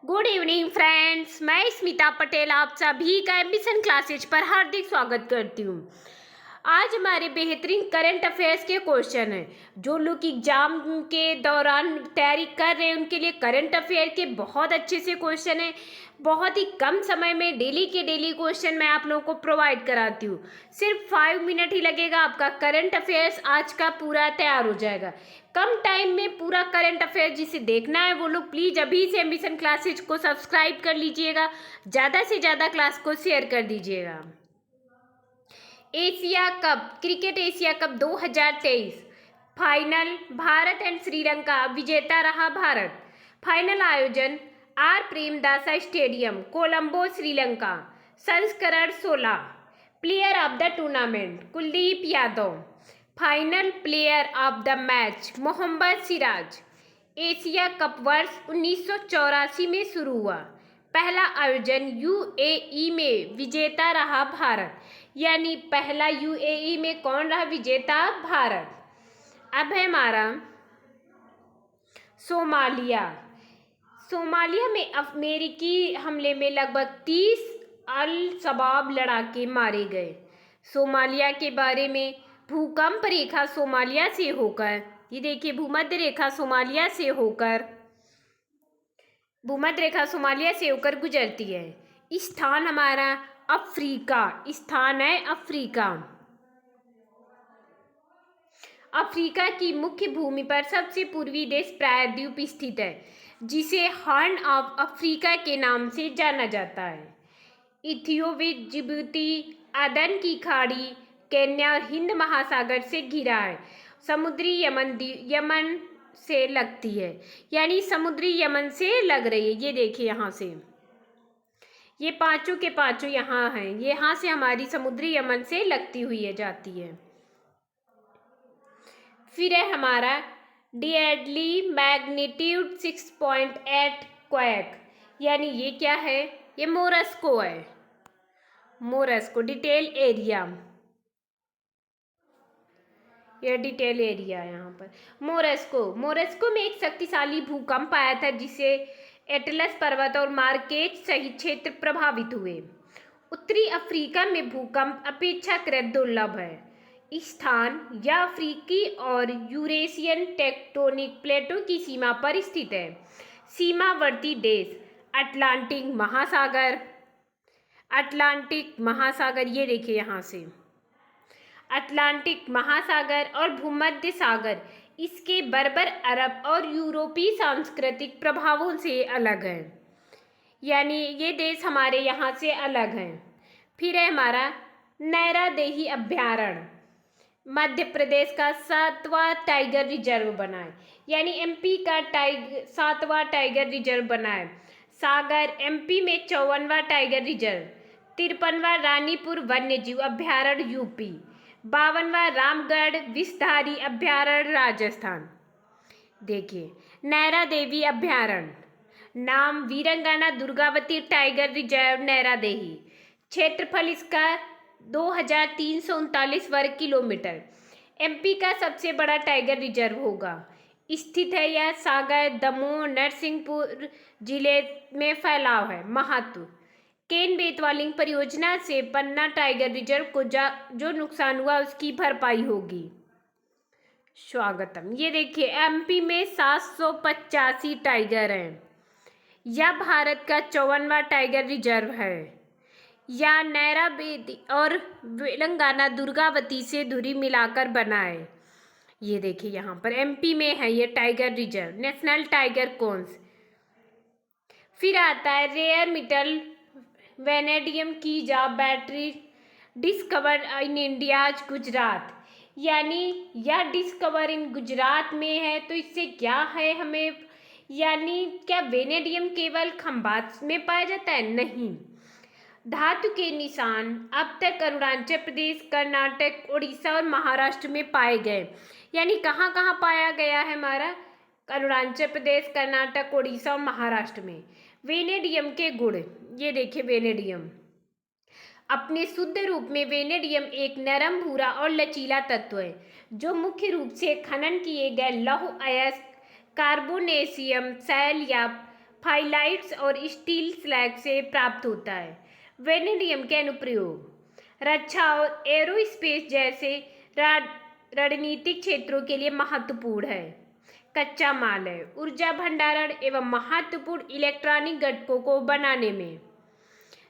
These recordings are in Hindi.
गुड इवनिंग फ्रेंड्स, मैं स्मिता पटेल आप सभी का एम्बिशन क्लासेज पर हार्दिक स्वागत करती हूँ। आज हमारे बेहतरीन करंट अफेयर्स के क्वेश्चन हैं। जो लोग एग्जाम के दौरान तैयारी कर रहे हैं उनके लिए करंट अफेयर के बहुत अच्छे से क्वेश्चन हैं। बहुत ही कम समय में डेली के डेली क्वेश्चन मैं आप लोगों को प्रोवाइड कराती हूँ। सिर्फ 5 मिनट ही लगेगा, आपका करंट अफेयर्स आज का पूरा तैयार हो जाएगा। कम टाइम में पूरा करंट अफेयर जिसे देखना है वो लोग प्लीज़ अभी से एम्बिशन क्लासेज को सब्सक्राइब कर लीजिएगा। ज़्यादा से ज़्यादा क्लास को शेयर कर दीजिएगा। Asia cup cricket Asia cup 2023 final Bharat and Sri Lanka विजेता रहा भारत। फाइनल आयोजन आर प्रेमदासा स्टेडियम कोलंबो श्रीलंका। संस्करण 16। Player of the tournament Kuldeep Yadav. Final player of the match Mohammed Siraj. Asia cup वर्ष 1984 में शुरू हुआ। पहला आयोजन यूएई में विजेता रहा भारत। यानी पहला यूएई में कौन रहा विजेता? भारत। अब है हमारा सोमालिया। सोमालिया में अमेरिकी हमले में लगभग 30 अल शबाब लड़ाके मारे गए। सोमालिया के बारे में भूकंप रेखा सोमालिया से होकर, ये देखिए भूमध्य रेखा सोमालिया से होकर गुजरती है। स्थान हमारा अफ्रीका, स्थान है अफ्रीका। अफ्रीका की मुख्य भूमि पर सबसे पूर्वी देश प्रायद्वीप स्थित है जिसे हॉर्न ऑफ अफ्रीका के नाम से जाना जाता है। इथियोपिया, जिबूती, अदन की खाड़ी, केन्या और हिंद महासागर से घिरा है। समुद्री यमन से लगती है, यानी समुद्री यमन से लग रही है। ये देखिए यहाँ से, ये पांचों के पांचों यहाँ हैं। यहाँ से हमारी समुद्री यमन से लगती हुई है जाती है। फिर है हमारा डेडली मैग्नीट्यूड 6.8 क्वैक, यानी ये क्या है? ये मोरस्को है। मोरस्को डिटेल एरिया, यह डिटेल एरिया है यहाँ पर। मोरस्को में एक शक्तिशाली भूकंप आया था जिसे एटलस पर्वत और मार्केज सहित क्षेत्र प्रभावित हुए। उत्तरी अफ्रीका में भूकंप अपेक्षाकृत दुर्लभ है। स्थान यह अफ्रीकी और यूरेशियन टेक्टोनिक प्लेटों की सीमा पर स्थित है। सीमावर्ती देश अटलांटिक महासागर, ये देखिए यहाँ से अटलांटिक महासागर और भूमध्य सागर इसके बर्बर अरब और यूरोपीय सांस्कृतिक प्रभावों से अलग है, यानी ये देश हमारे यहाँ से अलग हैं। फिर है हमारा नैरादेही अभ्यारण्य, मध्य प्रदेश का 7वां टाइगर रिजर्व बना है, यानी एमपी का 7वां टाइगर रिजर्व बना है। सागर एमपी में 54वां टाइगर रिजर्व। 53वां रानीपुर वन्यजीव अभ्यारण्य यूपी। 52वां रामगढ़ विषधारी अभ्यारण्य राजस्थान। देखिए नैरा देवी अभ्यारण्य, नाम वीरंगना दुर्गावती टाइगर रिजर्व नैरादेही। क्षेत्रफल इसका 2339 वर्ग किलोमीटर। एमपी का सबसे बड़ा टाइगर रिजर्व होगा। स्थित है यह सागर, दमोह, नरसिंहपुर जिले में फैलाव है। महत्व केन बेतवा लिंक परियोजना से पन्ना टाइगर रिजर्व को जो नुकसान हुआ उसकी भरपाई होगी। स्वागतम। ये देखिए एमपी में 785 टाइगर हैं। यह भारत का 54वां टाइगर रिजर्व है। या नैरादेवी और तेलंगाना दुर्गावती से दूरी मिलाकर बना है। ये देखिए यहाँ पर एमपी में है ये tiger reserve, national tiger cons. फिर आता है रेयर मेटल वेनेडियम की जा battery discover in India Gujarat, यानी यह डिस्कवर इन गुजरात में है। तो इससे क्या है हमें, यानी क्या वेनेडियम केवल खंभात में पाया जाता है? नहीं, धातु के निशान अब तक अरुणाचल प्रदेश, कर्नाटक, उड़ीसा और महाराष्ट्र में पाए गए। यानी कहाँ कहाँ पाया गया है हमारा? अरुणाचल प्रदेश, कर्नाटक, उड़ीसा और महाराष्ट्र में। वेनेडियम के गुण, ये देखिए वेनेडियम अपने शुद्ध रूप में वेनेडियम एक नरम, भूरा और लचीला तत्व है जो मुख्य रूप से खनन किए गए लौह अयस्क कार्बोनेशियम शैल या हाइलाइट्स और स्टील स्लैग से प्राप्त होता है। वेनेडियम के अनुप्रयोग रक्षा और एरोस्पेस जैसे रणनीतिक क्षेत्रों के लिए महत्वपूर्ण है। कच्चा माल है, ऊर्जा भंडारण एवं महत्वपूर्ण इलेक्ट्रॉनिक घटकों को बनाने में।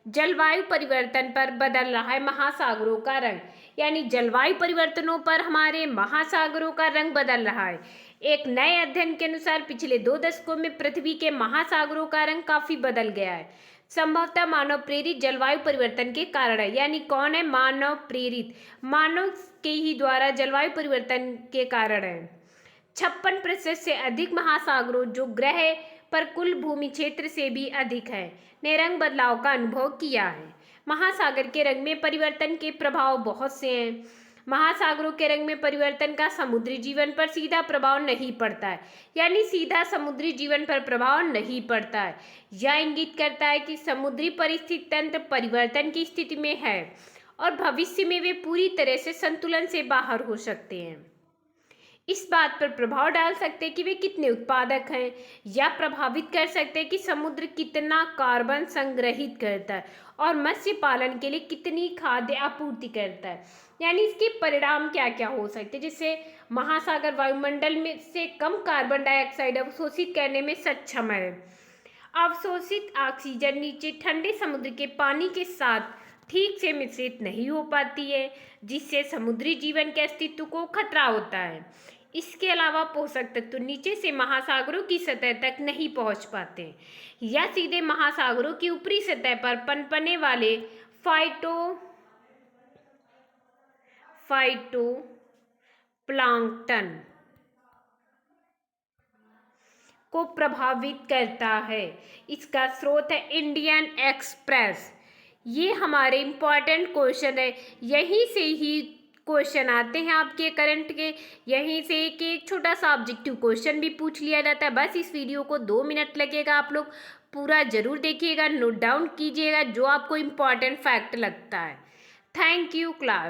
जलवायु परिवर्तन पर बदल रहा है महासागरों का रंग, यानी जलवायु परिवर्तनों पर हमारे महासागरों का रंग बदल रहा है। एक नए अध्ययन के अनुसार पिछले 2 दशकों में पृथ्वी के महासागरों का रंग काफी बदल गया है। संभवतः मानव प्रेरित जलवायु परिवर्तन के कारण है। यानी कौन है? मानव प्रेरित, मानव के ही द्वारा जलवायु परिवर्तन के कारण है। 56% से अधिक महासागरों जो ग्रह पर कुल भूमि क्षेत्र से भी अधिक है ने रंग बदलाव का अनुभव किया है। महासागर के रंग में परिवर्तन के प्रभाव बहुत से हैं। महासागरों के रंग में परिवर्तन का समुद्री जीवन पर सीधा प्रभाव नहीं पड़ता है, यानी सीधा समुद्री जीवन पर प्रभाव नहीं पड़ता है। यह इंगित करता है कि समुद्री परिस्थिति तंत्र परिवर्तन की स्थिति में है और भविष्य में वे पूरी तरह से संतुलन से बाहर हो सकते हैं। इस बात पर प्रभाव डाल सकते हैं कि वे कितने उत्पादक हैं, या प्रभावित कर सकते हैं कि समुद्र कितना कार्बन संग्रहित करता है और मत्स्य पालन के लिए कितनी खाद्य आपूर्ति करता है। यानी इसके परिणाम क्या क्या हो सकते हैं, जिससे महासागर वायुमंडल में से कम कार्बन डाइऑक्साइड अवशोषित करने में सक्षम है। अवशोषित ऑक्सीजन नीचे ठंडे समुद्र के पानी के साथ ठीक से मिश्रित नहीं हो पाती है, जिससे समुद्री जीवन के अस्तित्व को खतरा होता है। इसके अलावा पोषक तत्व नीचे से महासागरों की सतह तक नहीं पहुंच पाते या सीधे महासागरों की ऊपरी सतह पर पनपने वाले फाइटोप्लैंक्टन को प्रभावित करता है। इसका स्रोत है इंडियन एक्सप्रेस। ये हमारे इम्पॉर्टेंट क्वेश्चन है, यहीं से ही क्वेश्चन आते हैं आपके करंट के। यहीं से एक छोटा सा ऑब्जेक्टिव क्वेश्चन भी पूछ लिया जाता है। बस इस वीडियो को 2 मिनट लगेगा, आप लोग पूरा जरूर देखिएगा, नोट डाउन कीजिएगा जो आपको इम्पॉर्टेंट फैक्ट लगता है। Thank you class.